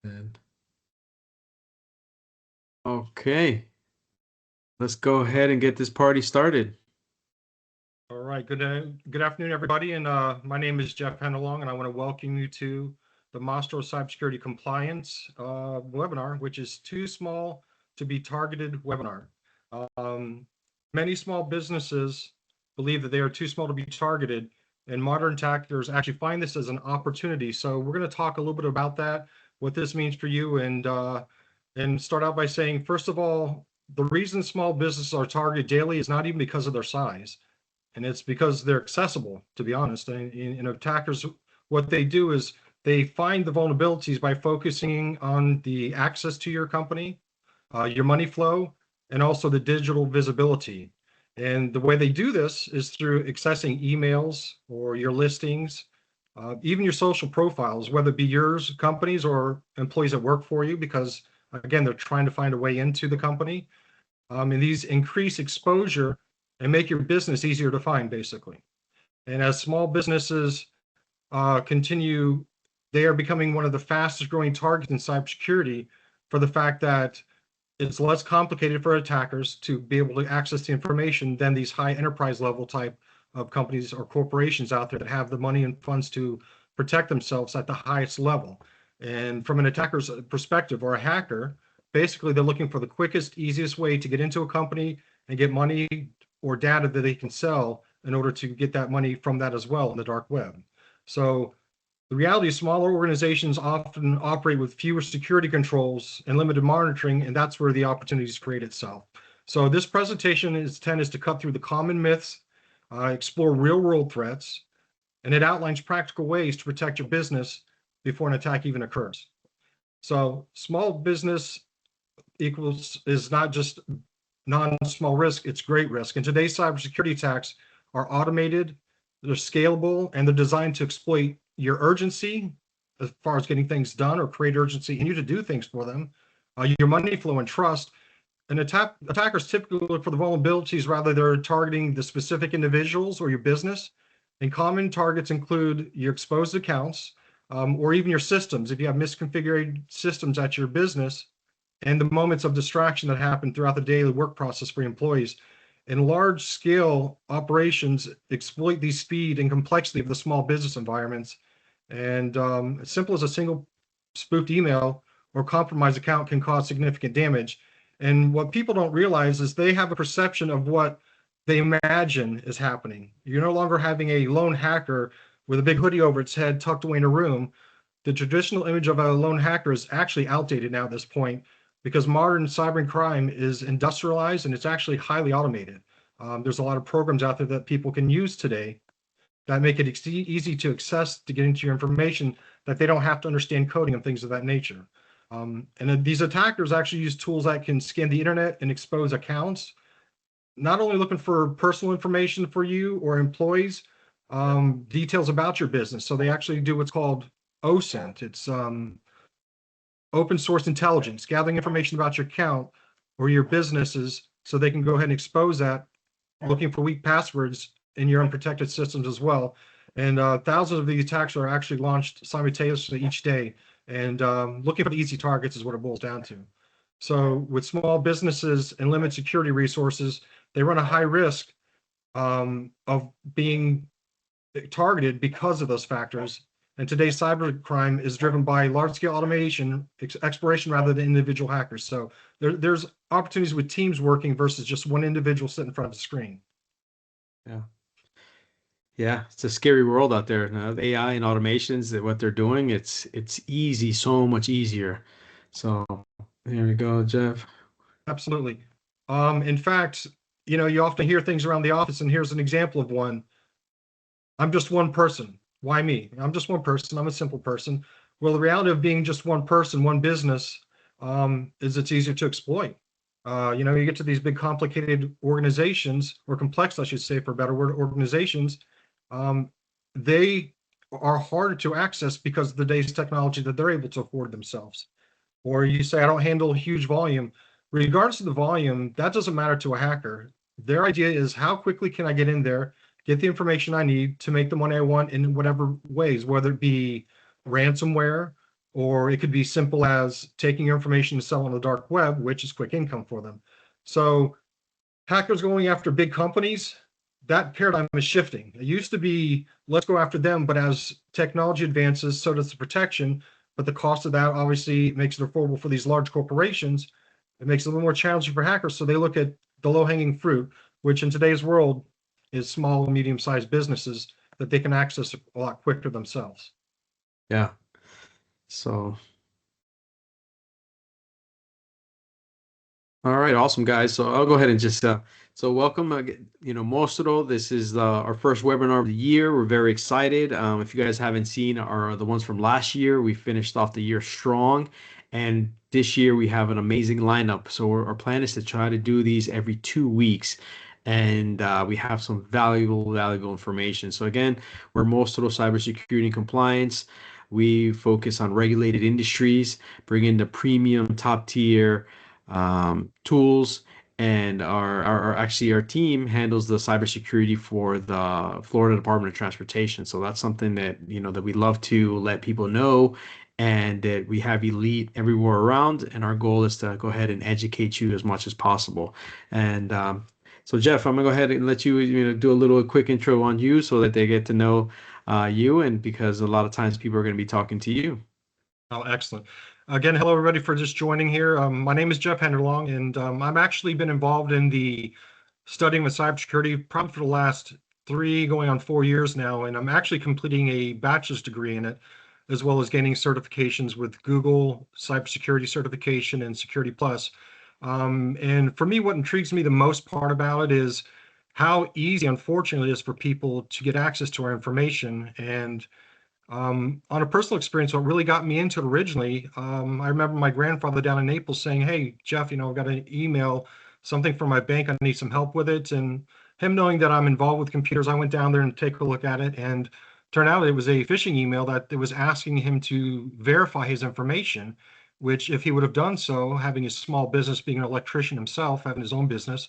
And okay, let's go ahead and get this party started. All right, good afternoon, everybody. And my name is Jeff Hendelong, and I want to welcome you to the Master of Cybersecurity Compliance webinar, which is Too Small to Be Targeted webinar. Um, Many small businesses believe that they are too small to be targeted, and modern attackers actually find this as an opportunity. So we're going to talk a little bit about that, what this means for you, and start out by saying, first of all, the reason small businesses are targeted daily is not even because of their size, and it's because they're accessible, to be honest. And attackers, what they do is they find the vulnerabilities by focusing on the access to your company, your money flow, and also the digital visibility. And the way they do this is through accessing emails or your listings, even your social profiles, whether it be yours, companies, or employees that work for you, because again, they're trying to find a way into the company. And these increase exposure and make your business easier to find, basically. And as small businesses continue, they are becoming one of the fastest growing targets in cybersecurity for the fact that it's less complicated for attackers to be able to access the information than these high enterprise level type of companies or corporations out there that have the money and funds to protect themselves at the highest level. And from an attacker's perspective or a hacker, basically they're looking for the quickest, easiest way to get into a company and get money or data that they can sell in order to get that money from that as well in the dark web. So the reality is smaller organizations often operate with fewer security controls and limited monitoring, and that's where the opportunities create itself. So this presentation is to cut through the common myths, explore real-world threats, and it outlines practical ways to protect your business before an attack even occurs. So small business is not just non-small risk, it's great risk. And today's cybersecurity attacks are automated, they're scalable, and they're designed to exploit your urgency as far as getting things done or create urgency in you to do things for them, your money flow and trust. And attackers typically look for the vulnerabilities rather they're targeting the specific individuals or your business. And common targets include your exposed accounts or even your systems. If you have misconfigured systems at your business, and the moments of distraction that happen throughout the daily work process for employees. And large scale operations exploit the speed and complexity of the small business environments. And as simple as a single spoofed email or compromised account can cause significant damage. And what people don't realize is they have a perception of what they imagine is happening. You're no longer having a lone hacker with a big hoodie over its head tucked away in a room. The traditional image of a lone hacker is actually outdated now at this point, because modern cyber crime is industrialized and it's actually highly automated. There's a lot of programs out there that people can use today that make it easy to access, to get into your information, that they don't have to understand coding and things of that nature. And these attackers actually use tools that can scan the internet and expose accounts, not only looking for personal information for you or employees, details about your business. So they actually do what's called OSINT. It's open source intelligence, gathering information about your account or your businesses so they can go ahead and expose that, looking for weak passwords in your unprotected systems as well. And thousands of these attacks are actually launched simultaneously each day. And looking for the easy targets is what it boils down to. So with small businesses and limited security resources, they run a high risk of being targeted because of those factors. And today's cybercrime is driven by large-scale automation, exploration rather than individual hackers. So there's opportunities with teams working versus just one individual sitting in front of the screen. Yeah. Yeah, it's a scary world out there. Now, AI and automations, that what they're doing, it's easy, so much easier. So there we go, Jeff. Absolutely. In fact, you often hear things around the office, and here's an example of one. I'm just one person. Why me? I'm just one person. I'm a simple person. Well, the reality of being just one person, one business, is it's easier to exploit. You get to these big complicated organizations, or complex, I should say, for a better word, organizations. They are harder to access because of the day's technology that they're able to afford themselves. Or you say, I don't handle huge volume. Regardless of the volume, that doesn't matter to a hacker. Their idea is how quickly can I get in there, get the information I need to make the money I want in whatever ways, whether it be ransomware, or it could be simple as taking your information to sell on the dark web, which is quick income for them. So hackers going after big companies, that paradigm is shifting. It used to be, let's go after them, but as technology advances, so does the protection. But the cost of that obviously makes it affordable for these large corporations. It makes it a little more challenging for hackers. So they look at the low-hanging fruit, which in today's world is small and medium-sized businesses that they can access a lot quicker themselves. Yeah. So, all right, awesome guys. So I'll go ahead and just so welcome. Mostro. This is our first webinar of the year. We're very excited. If you guys haven't seen the ones from last year, we finished off the year strong, and this year we have an amazing lineup. So our plan is to try to do these every 2 weeks, and we have some valuable information. So again, we're Mostro Cybersecurity and Compliance. We focus on regulated industries, bring in the premium top tier tools, and our team handles the cybersecurity for the Florida Department of Transportation. So that's something that that we love to let people know, and that we have elite everywhere around. And our goal is to go ahead and educate you as much as possible. And so Jeff, I'm gonna go ahead and let you do a little quick intro on you so that they get to know you, and because a lot of times people are going to be talking to you. Oh, excellent. Again, hello everybody for just joining here. My name is Jeff Henderlong, and I've actually been involved in the studying with cybersecurity probably for the last 3 going on 4 years now, and I'm actually completing a bachelor's degree in it, as well as gaining certifications with Google Cybersecurity Certification and Security Plus. And for me, what intrigues me the most part about it is how easy, unfortunately, it is for people to get access to our information. And on a personal experience, what really got me into it originally, I remember my grandfather down in Naples saying, "Hey, Jeff, I've got an email, something from my bank. I need some help with it." And him knowing that I'm involved with computers, I went down there and take a look at it, and turned out it was a phishing email that it was asking him to verify his information, which if he would have done so, having his small business, being an electrician himself, having his own business,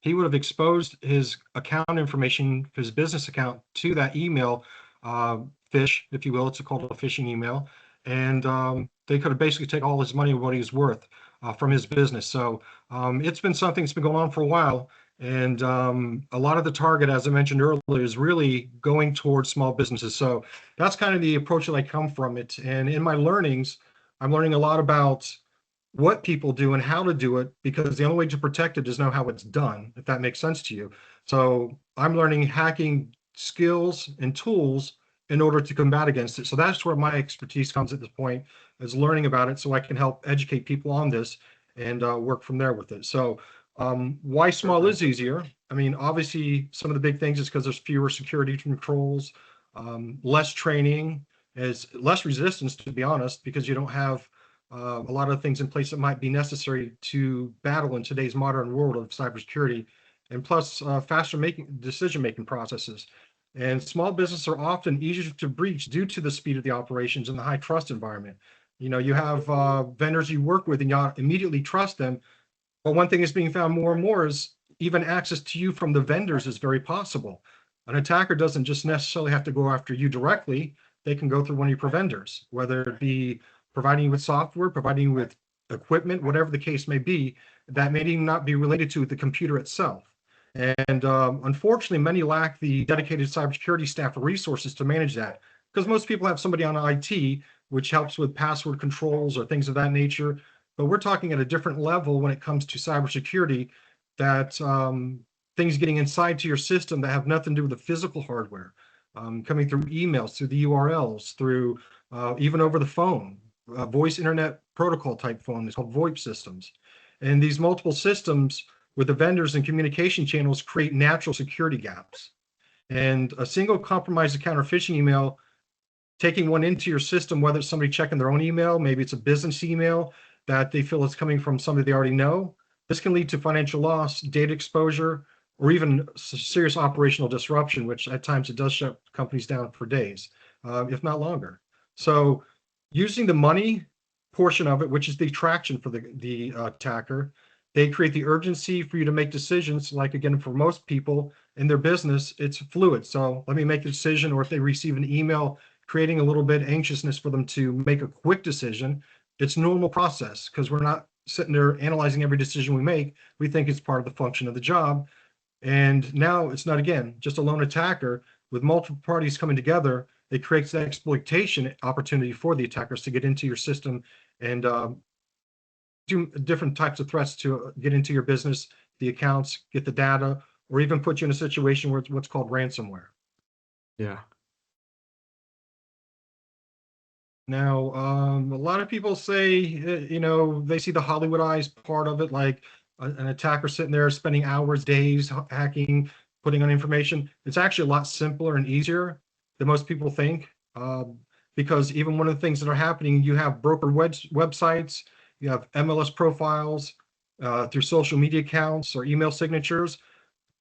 he would have exposed his account information, his business account, to that email, uh, fish, if you will. It's called a phishing email. And they could have basically taken all his money and what he was worth from his business. So it's been something that's been going on for a while. And a lot of the target, as I mentioned earlier, is really going towards small businesses. So that's kind of the approach that I come from it. And in my learnings, I'm learning a lot about what people do and how to do it, because the only way to protect it is know how it's done, if that makes sense to you. So I'm learning hacking skills and tools in order to combat against it. So that's where my expertise comes at this point, is learning about it so I can help educate people on this and work from there with it. So why small is easier? I mean, obviously, some of the big things is because there's fewer security controls, less training, is less resistance, to be honest, because you don't have a lot of things in place that might be necessary to battle in today's modern world of cybersecurity, and plus faster decision-making processes. And small businesses are often easier to breach due to the speed of the operations and the high trust environment. You have vendors you work with and you immediately trust them. But one thing is being found more and more is even access to you from the vendors is very possible. An attacker doesn't just necessarily have to go after you directly. They can go through one of your vendors, whether it be providing you with software, providing you with equipment, whatever the case may be, that may even not be related to the computer itself. And unfortunately, many lack the dedicated cybersecurity staff or resources to manage that, because most people have somebody on IT, which helps with password controls or things of that nature. But we're talking at a different level when it comes to cybersecurity, that things getting inside to your system that have nothing to do with the physical hardware, coming through emails, through the URLs, through even over the phone, voice internet protocol type phone, it's called VoIP systems. And these multiple systems with the vendors and communication channels create natural security gaps. And a single compromised account or phishing email, taking one into your system, whether it's somebody checking their own email, maybe it's a business email that they feel is coming from somebody they already know, this can lead to financial loss, data exposure, or even serious operational disruption, which at times it does shut companies down for days, if not longer. So using the money portion of it, which is the attraction for the attacker, they create the urgency for you to make decisions. Like, again, for most people in their business, it's fluid. So let me make the decision, or if they receive an email creating a little bit anxiousness for them to make a quick decision. It's normal process because we're not sitting there analyzing every decision we make. We think it's part of the function of the job. And now it's not, again, just a lone attacker. With multiple parties coming together, it creates an exploitation opportunity for the attackers to get into your system and do different types of threats to get into your business, the accounts, get the data, or even put you in a situation where it's what's called ransomware. Yeah. Now, a lot of people say, they see the Hollywoodized part of it, like an attacker sitting there spending hours, days hacking, putting on information. It's actually a lot simpler and easier than most people think. Because even one of the things that are happening, you have broker websites, you have MLS profiles through social media accounts or email signatures.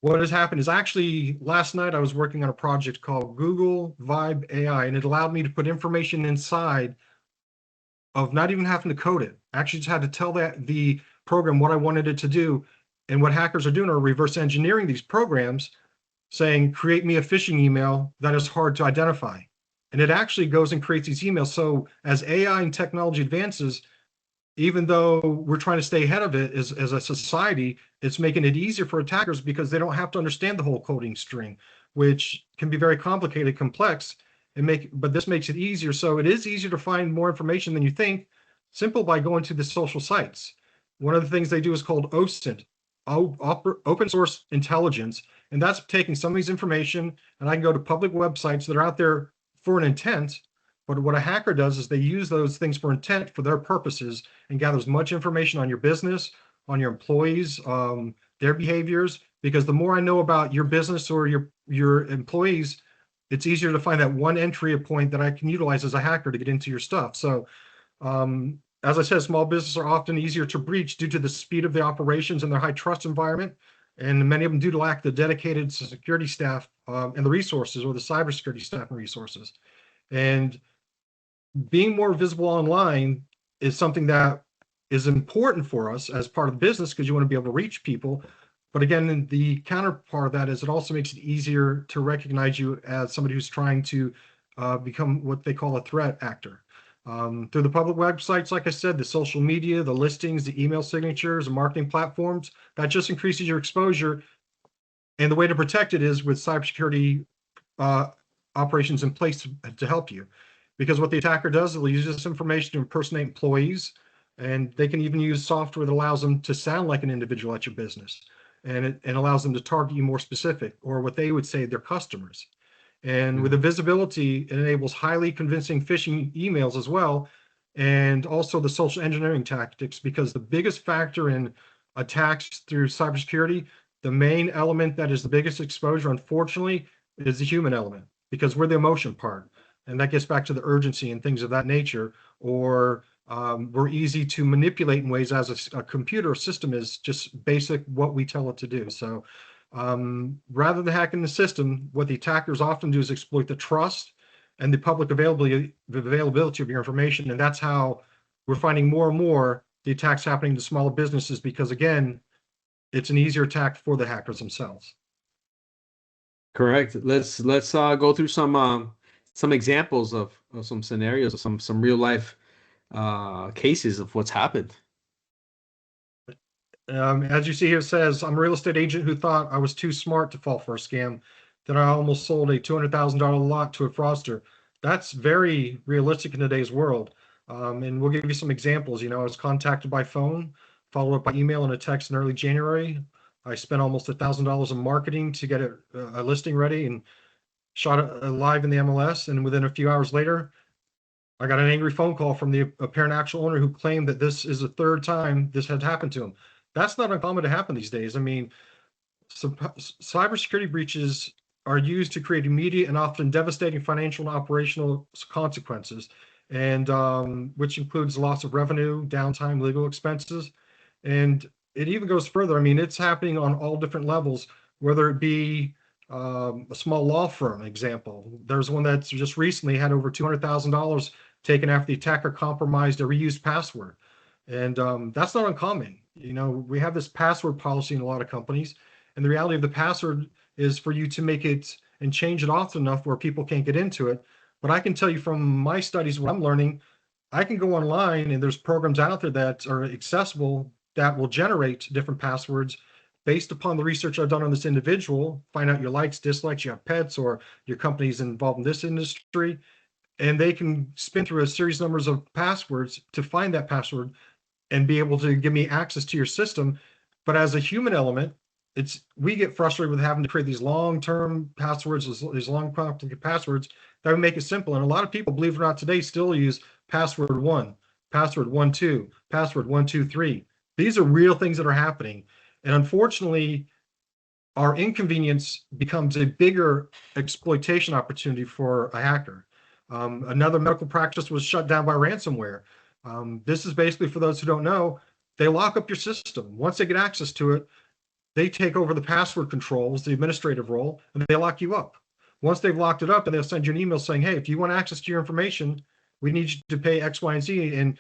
What has happened is actually last night I was working on a project called Google Vibe AI, and it allowed me to put information inside of not even having to code it. I actually just had to tell the program what I wanted it to do. And what hackers are doing are reverse engineering these programs, saying, create me a phishing email that is hard to identify. And it actually goes and creates these emails. So as AI and technology advances, even though we're trying to stay ahead of it as a society, it's making it easier for attackers because they don't have to understand the whole coding string, which can be very complicated, complex, but this makes it easier. So it is easier to find more information than you think, simple by going to the social sites. One of the things they do is called OSINT, open source intelligence, and that's taking some of these information, and I can go to public websites that are out there for an intent. But what a hacker does is they use those things for intent for their purposes and gather as much information on your business, on your employees, their behaviors. Because the more I know about your business or your employees, it's easier to find that one entry point that I can utilize as a hacker to get into your stuff. So, as I said, small businesses are often easier to breach due to the speed of the operations and their high trust environment. And many of them do lack the dedicated security staff and the resources, or the cybersecurity staff and resources. And being more visible online is something that is important for us as part of the business because you want to be able to reach people. But again, the counterpart of that is it also makes it easier to recognize you as somebody who's trying to become what they call a threat actor. Through the public websites, like I said, the social media, the listings, the email signatures, and marketing platforms, that just increases your exposure. And the way to protect it is with cybersecurity operations in place to help you. Because what the attacker does, they'll use this information to impersonate employees, and they can even use software that allows them to sound like an individual at your business, and it allows them to target you more specific, or what they would say their customers. And with the visibility, it enables highly convincing phishing emails as well, and also the social engineering tactics, because the biggest factor in attacks through cybersecurity, the main element that is the biggest exposure, unfortunately, is the human element, because we're the emotion part. And that gets back to the urgency and things of that nature, or we're easy to manipulate in ways as a computer system is just basic what we tell it to do. So rather than hacking the system, what the attackers often do is exploit the trust and the public availability of your information. And that's how we're finding more and more the attacks happening to smaller businesses, because again, it's an easier attack for the hackers themselves. Correct. Let's go through some examples of some scenarios, some real life cases of what's happened. As you see here, it says, I'm a real estate agent who thought I was too smart to fall for a scam. Then I almost sold a $200,000 lot to a fraudster. That's very realistic in today's world. And we'll give you some examples. I was contacted by phone, followed up by email and a text in early January. I spent almost $1,000 in marketing to get a listing ready and shot it live in the MLS. And within a few hours later, I got an angry phone call from the apparent actual owner who claimed that this is the third time this had happened to him. That's not uncommon to happen these days. I mean, cybersecurity breaches are used to create immediate and often devastating financial and operational consequences, and which includes loss of revenue, downtime, legal expenses. And it even goes further. I mean, it's happening on all different levels, whether it be a small law firm example. There's one that's just recently had over $200,000 taken after the attacker compromised a reused password. And that's not uncommon. We have this password policy in a lot of companies, and the reality of the password is for you to make it and change it often enough where people can't get into it. But I can tell you from my studies, what I'm learning, I can go online and there's programs out there that are accessible that will generate different passwords based upon the research I've done on this individual, find out your likes, dislikes, you have pets, or your company's involved in this industry, and they can spin through a series numbers of passwords to find that password and be able to give me access to your system. But as a human element, we get frustrated with having to create these long-term passwords, these long complicated passwords that would make it simple. And a lot of people, believe it or not, today still use password one, password 1 2, password 1 2 3. These are real things that are happening. And unfortunately, our inconvenience becomes a bigger exploitation opportunity for a hacker. Another medical practice was shut down by ransomware. This is basically, for those who don't know, they lock up your system. Once they get access to it, they take over the password controls, the administrative role, and they lock you up. Once they've locked it up, and they'll send you an email saying, hey, if you want access to your information, we need you to pay X, Y, and Z. And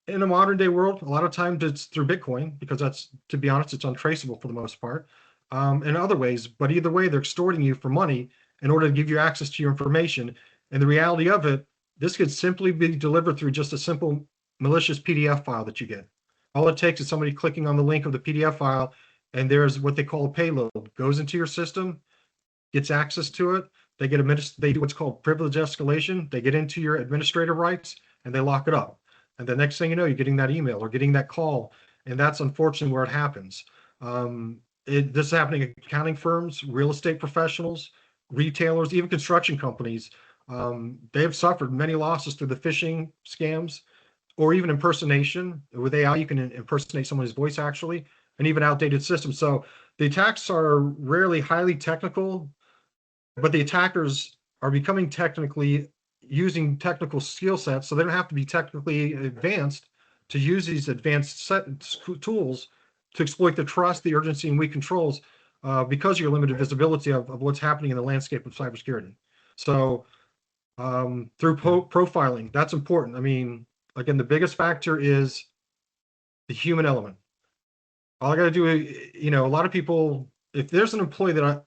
in a modern day world, a lot of times it's through Bitcoin, because that's, to be honest, it's untraceable for the most part, in other ways. But either way, they're extorting you for money in order to give you access to your information. And the reality of it, this could simply be delivered through just a simple malicious PDF file that you get. All it takes is somebody clicking on the link of the PDF file, and there's what they call a payload, goes into your system, gets access to it. They do what's called privilege escalation. They get into your administrative rights and they lock it up. And the next thing you know, you're getting that email or getting that call. And that's unfortunately where it happens. This is happening at accounting firms, real estate professionals, retailers, even construction companies. They have suffered many losses through the phishing scams, or even impersonation. With AI, you can impersonate someone's voice actually, and even outdated systems. So the attacks are rarely highly technical, but the attackers are becoming technically, using technical skill sets, so they don't have to be technically advanced to use these advanced tools to exploit the trust, the urgency, and weak controls, because of your limited visibility of what's happening in the landscape of cybersecurity. So through profiling, that's important. I mean, again, the biggest factor is the human element. All I got to do, a lot of people, if there's an employee that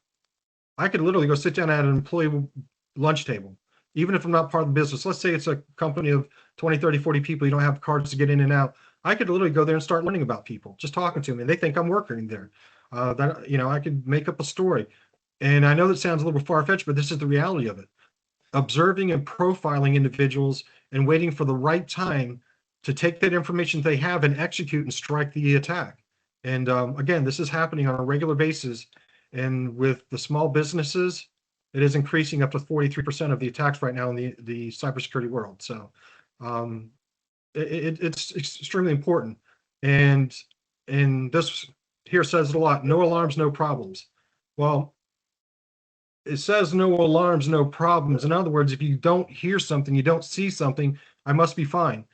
I could literally go sit down at an employee lunch table, even if I'm not part of the business. Let's say it's a company of 20, 30, 40 people. You don't have cards to get in and out. I could literally go there and start learning about people, just talking to them, and they think I'm working there. I could make up a story. And I know that sounds a little far-fetched, but this is the reality of it. Observing and profiling individuals and waiting for the right time to take that information they have and execute and strike the attack. And again, this is happening on a regular basis. And with the small businesses, it is increasing up to 43% of the attacks right now in the cybersecurity world. So it's extremely important. And this here says it a lot: no alarms, no problems. Well, it says no alarms, no problems. In other words, if you don't hear something, you don't see something, I must be fine.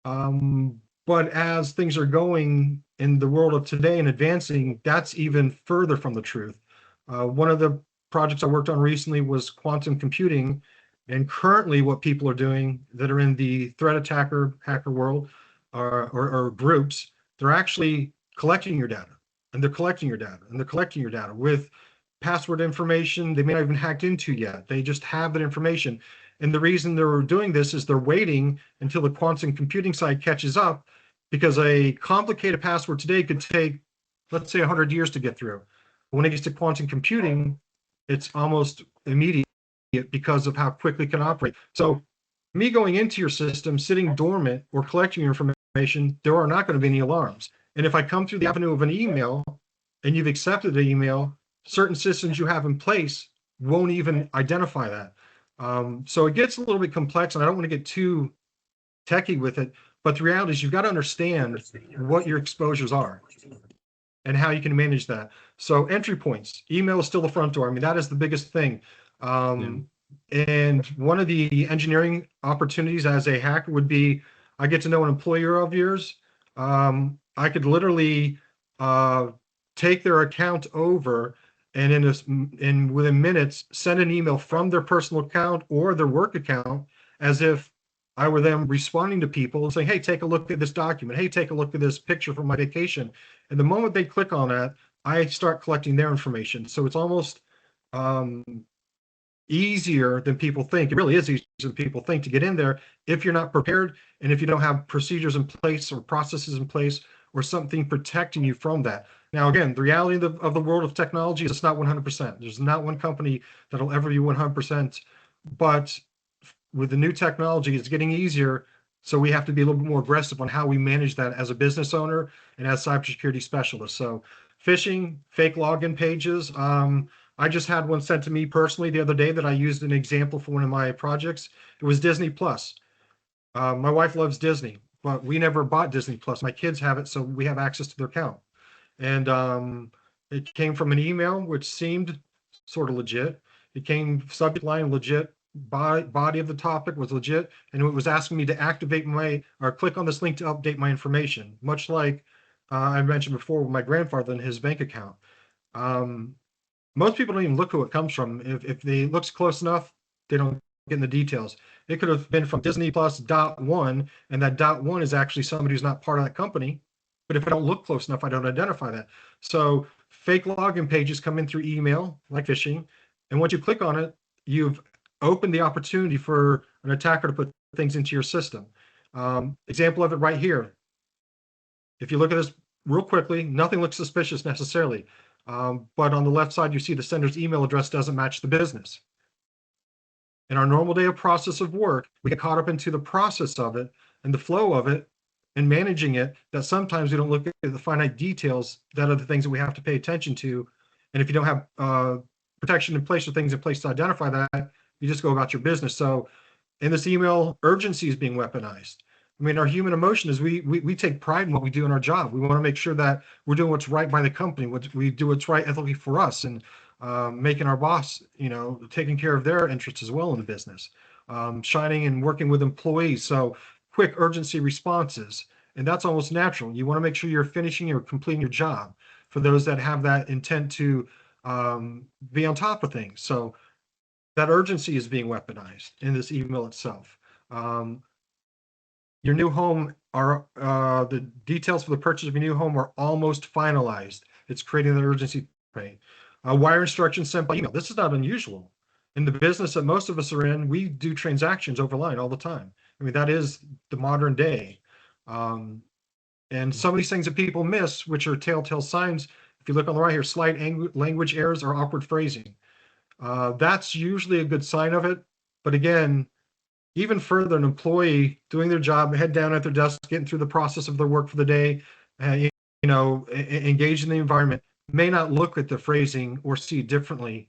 But as things are going in the world of today and advancing, that's even further from the truth. One of the projects I worked on recently was quantum computing. And currently what people are doing that are in the threat hacker world, or groups, they're actually collecting your data, and they're collecting your data, and they're collecting your data with password information they may not even hacked into yet. They just have that information. And the reason they're doing this is they're waiting until the quantum computing side catches up, because a complicated password today could take, let's say, 100 years to get through. When it gets to quantum computing, it's almost immediate because of how quickly it can operate. So me going into your system, sitting dormant or collecting your information, there are not going to be any alarms. And if I come through the avenue of an email and you've accepted the email, certain systems you have in place won't even identify that. So it gets a little bit complex, and I don't want to get too techie with it, but the reality is you've got to understand what your exposures are and how you can manage that. So entry points, email is still the front door. I mean, that is the biggest thing. And one of the engineering opportunities as a hacker would be, I get to know an employer of yours. I could literally take their account over, and within minutes send an email from their personal account or their work account, as if I were them responding to people and saying, hey, take a look at this document. Hey, take a look at this picture from my vacation. And the moment they click on that, I start collecting their information. So it's almost easier than people think. It really is easier than people think to get in there if you're not prepared and if you don't have procedures in place or processes in place or something protecting you from that. Now, again, the reality of the world of technology is it's not 100%. There's not one company that'll ever be 100%, but with the new technology, it's getting easier. So we have to be a little bit more aggressive on how we manage that as a business owner and as cybersecurity specialists. So phishing, fake login pages. I just had one sent to me personally the other day that I used an example for one of my projects. It was Disney Plus. My wife loves Disney, but we never bought Disney Plus. My kids have it, so we have access to their account. And it came from an email which seemed sort of legit. It came subject line legit, body of the topic was legit, and it was asking me to activate my or click on this link to update my information, much like I mentioned before with my grandfather and his bank account. Um, Most people don't even look who it comes from. If they looks close enough, they don't get in the details. It could have been from Disney Plus .1, and that .1 is actually somebody who's not part of that company. But if I don't look close enough, I don't identify that. So fake login pages come in through email, like phishing, and once you click on it, you've opened the opportunity for an attacker to put things into your system. Example of it right here. If you look at this real quickly, nothing looks suspicious necessarily. But on the left side, you see the sender's email address doesn't match the business. In our normal day of process of work, we get caught up into the process of it and the flow of it and managing it, that sometimes we don't look at the finite details that are the things that we have to pay attention to. And if you don't have protection in place or things in place to identify that, you just go about your business. So in this email, urgency is being weaponized. I mean, our human emotion is we take pride in what we do in our job. We want to make sure that we're doing what's right by the company, what we do what's right ethically for us, and making our boss, taking care of their interests as well in the business, shining and working with employees. So quick urgency responses, and that's almost natural. You want to make sure you're finishing or completing your job for those that have that intent to be on top of things. So that urgency is being weaponized in this email itself. Your new home are the details for the purchase of your new home are almost finalized. It's creating that urgency pain. Wire instructions sent by email. This is not unusual. In the business that most of us are in, we do transactions over line all the time. I mean, that is the modern day. And some of these things that people miss, which are telltale signs, if you look on the right here, slight language errors or awkward phrasing. That's usually a good sign of it. But again, even further, an employee doing their job, head down at their desk, getting through the process of their work for the day, engaged in the environment, may not look at the phrasing or see it differently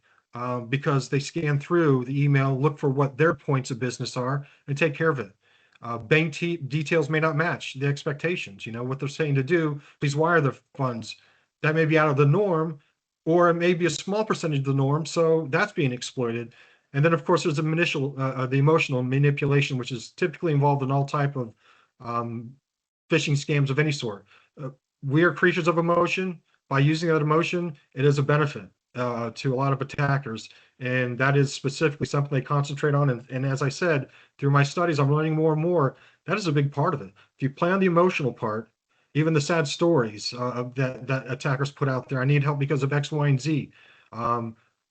because they scan through the email, look for what their points of business are, and take care of it. Bank details may not match the expectations. What they're saying to do, please wire the funds. That may be out of the norm, or it may be a small percentage of the norm, so that's being exploited. And then, of course, there's the emotional manipulation, which is typically involved in all type of phishing scams of any sort. We are creatures of emotion. By using that emotion, it is a benefit to a lot of attackers. And that is specifically something they concentrate on. And as I said, through my studies, I'm learning more and more. That is a big part of it. If you play on the emotional part, even the sad stories that attackers put out there, I need help because of X, Y, and Z.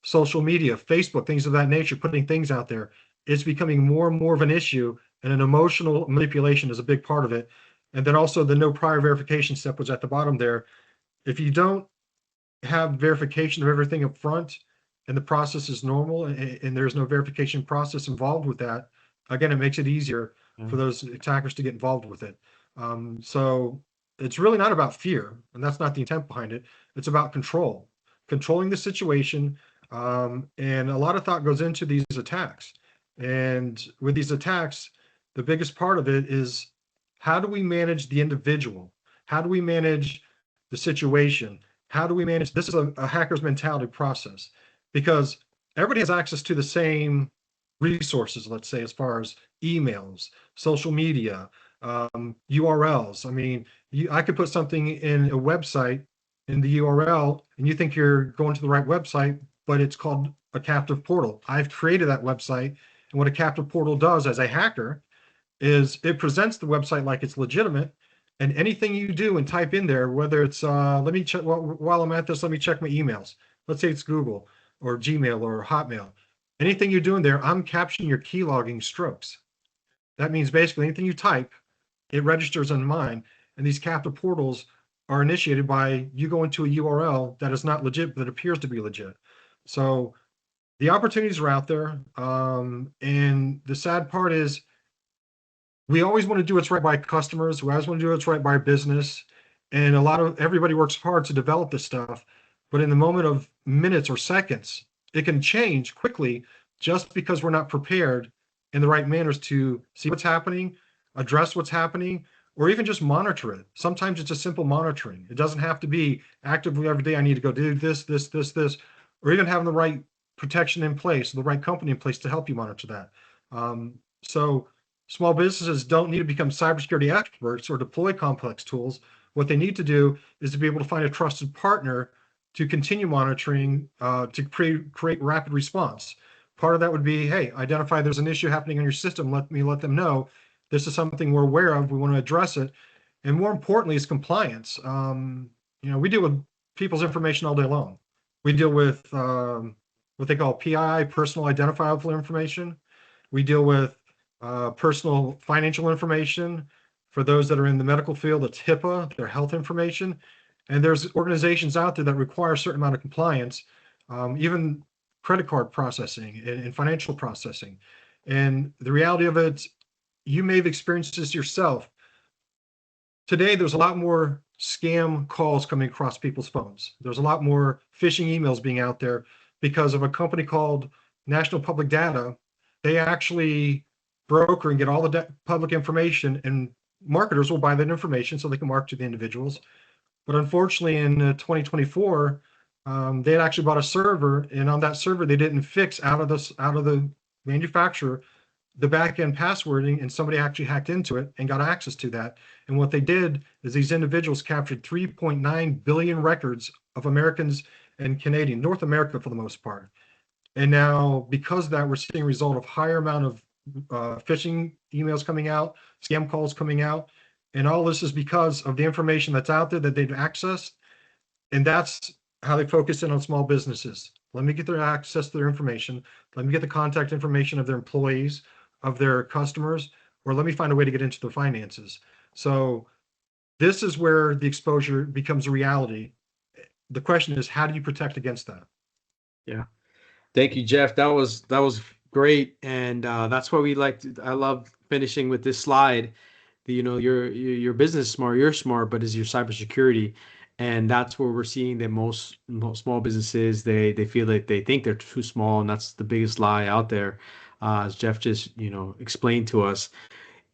Social media, Facebook, things of that nature, putting things out there, it's becoming more and more of an issue, and an emotional manipulation is a big part of it. And then also the no prior verification step was at the bottom there. If you don't have verification of everything up front and the process is normal and there's no verification process involved with that, again, it makes it easier for those attackers to get involved with it. So it's really not about fear, and that's not the intent behind it. It's about controlling the situation. And a lot of thought goes into these attacks. And with these attacks, the biggest part of it is, how do we manage the individual? How do we manage the situation? How do we manage? This is a hacker's mentality process, because everybody has access to the same resources, let's say, as far as emails, social media, URLs. I mean, I could put something in a website in the URL, and you think you're going to the right website, but it's called a captive portal. I've created that website, and what a captive portal does as a hacker is it presents the website like it's legitimate, and anything you do and type in there, whether it's let me check while I'm at this, let me check my emails. Let's say it's Google or Gmail or Hotmail. anything you're doing there, I'm capturing your key logging strokes. That means basically anything you type, it registers on mine. And these captive portals are initiated by you going to a URL that is not legit, but it appears to be legit. So the opportunities are out there. And the sad part is we always want to do what's right by customers. We always want to do what's right by our business. And everybody works hard to develop this stuff. But in the moment of minutes or seconds, it can change quickly just because we're not prepared in the right manners to see what's happening, address what's happening, or even just monitor it. Sometimes it's a simple monitoring. It doesn't have to be actively every day. I need to go do this, or even having the right protection in place, the right company in place to help you monitor that. So small businesses don't need to become cybersecurity experts or deploy complex tools. What they need to do is to be able to find a trusted partner to continue monitoring, to create rapid response. Part of that would be, hey, identify there's an issue happening on your system. Let them know this is something we're aware of. We want to address it. And more importantly is compliance. We deal with people's information all day long. We deal with what they call PII, personal identifiable information. We deal with personal financial information. For those that are in the medical field, it's HIPAA, their health information. And there's organizations out there that require a certain amount of compliance, even credit card processing and financial processing. And the reality of it, you may have experienced this yourself. Today, there's a lot more scam calls coming across people's phones. There's a lot more phishing emails being out there because of a company called National Public Data. They actually broker and get all the public information, and marketers will buy that information so they can market to the individuals. But unfortunately, in 2024, they had actually bought a server, and on that server, they didn't fix out of the manufacturer the back-end passwording, and somebody actually hacked into it and got access to that. And what they did is these individuals captured 3.9 billion records of Americans and Canadian, North America for the most part. And now, because of that, we're seeing a result of higher amount of phishing emails coming out, scam calls coming out. And all this is because of the information that's out there that they've accessed. And that's how they focus in on small businesses. Let me get their access to their information. Let me get the contact information of their employees, of their customers, or let me find a way to get into their finances. So this is where the exposure becomes a reality. The question is, how do you protect against that? Yeah. Thank you, Jeff. That was great, and that's why we like to. I love finishing with this slide. Your business is smart, you're smart, but is your cybersecurity, and that's where we're seeing that most small businesses they feel like they think they're too small, and that's the biggest lie out there, as Jeff just explained to us.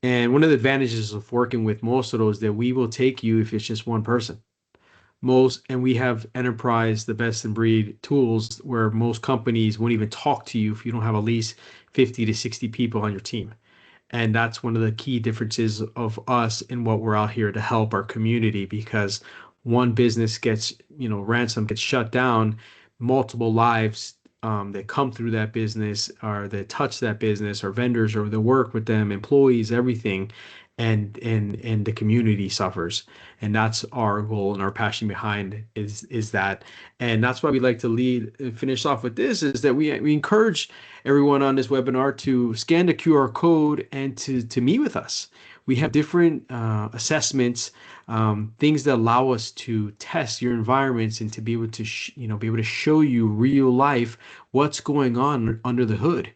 And one of the advantages of working with most of those that we will take you if it's just one person. And we have enterprise, the best in breed tools where most companies won't even talk to you if you don't have at least 50 to 60 people on your team. And that's one of the key differences of us and what we're out here to help our community, because one business gets, ransom gets shut down, multiple lives that come through that business or that touch that business or vendors or that work with them, employees, everything, and the community suffers. And that's our goal and our passion behind is that. And that's why we like to finish off with this, is that we encourage everyone on this webinar to scan the QR code and to meet with us. We have different assessments, things that allow us to test your environments and to be able to be able to show you real life what's going on under the hood.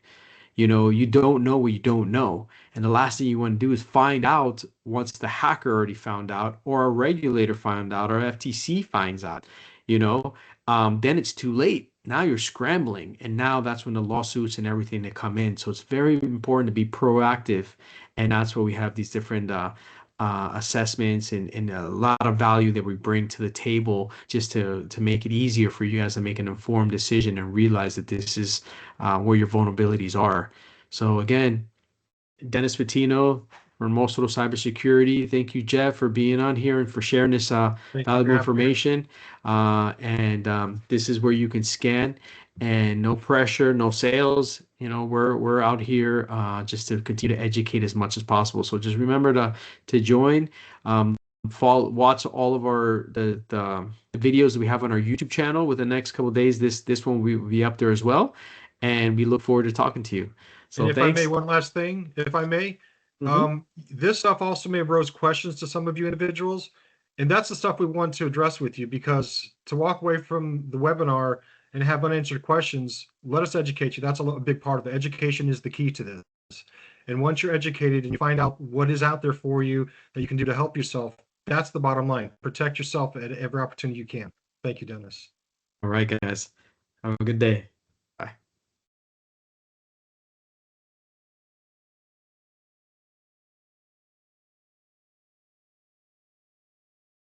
You don't know what you don't know. And the last thing you want to do is find out once the hacker already found out, or a regulator found out, or FTC finds out, then it's too late. Now you're scrambling. And now that's when the lawsuits and everything that come in. So it's very important to be proactive. And that's why we have these different assessments and a lot of value that we bring to the table, just to make it easier for you guys to make an informed decision and realize that this is where your vulnerabilities are. So again, Dennis Patino from Mosquito Cybersecurity. Thank you, Jeff, for being on here and for sharing this valuable information. And this is where you can scan, and no pressure, no sales. We're out here just to continue to educate as much as possible. So just remember to join. Watch all of the videos that we have on our YouTube channel. With the next couple of days, this one will be up there as well. and we look forward to talking to you. And So if I may, thanks. one last thing, if I may, Hmm. this stuff also may raise questions to some of you individuals. And that's the stuff we want to address with you, because to walk away from the webinar and have unanswered questions, let us educate you. That's a big part of it. Education is the key to this. And once you're educated and you find out what is out there for you that you can do to help yourself, that's the bottom line. Protect yourself at every opportunity you can. Thank you, Dennis. All right, guys. Have a good day.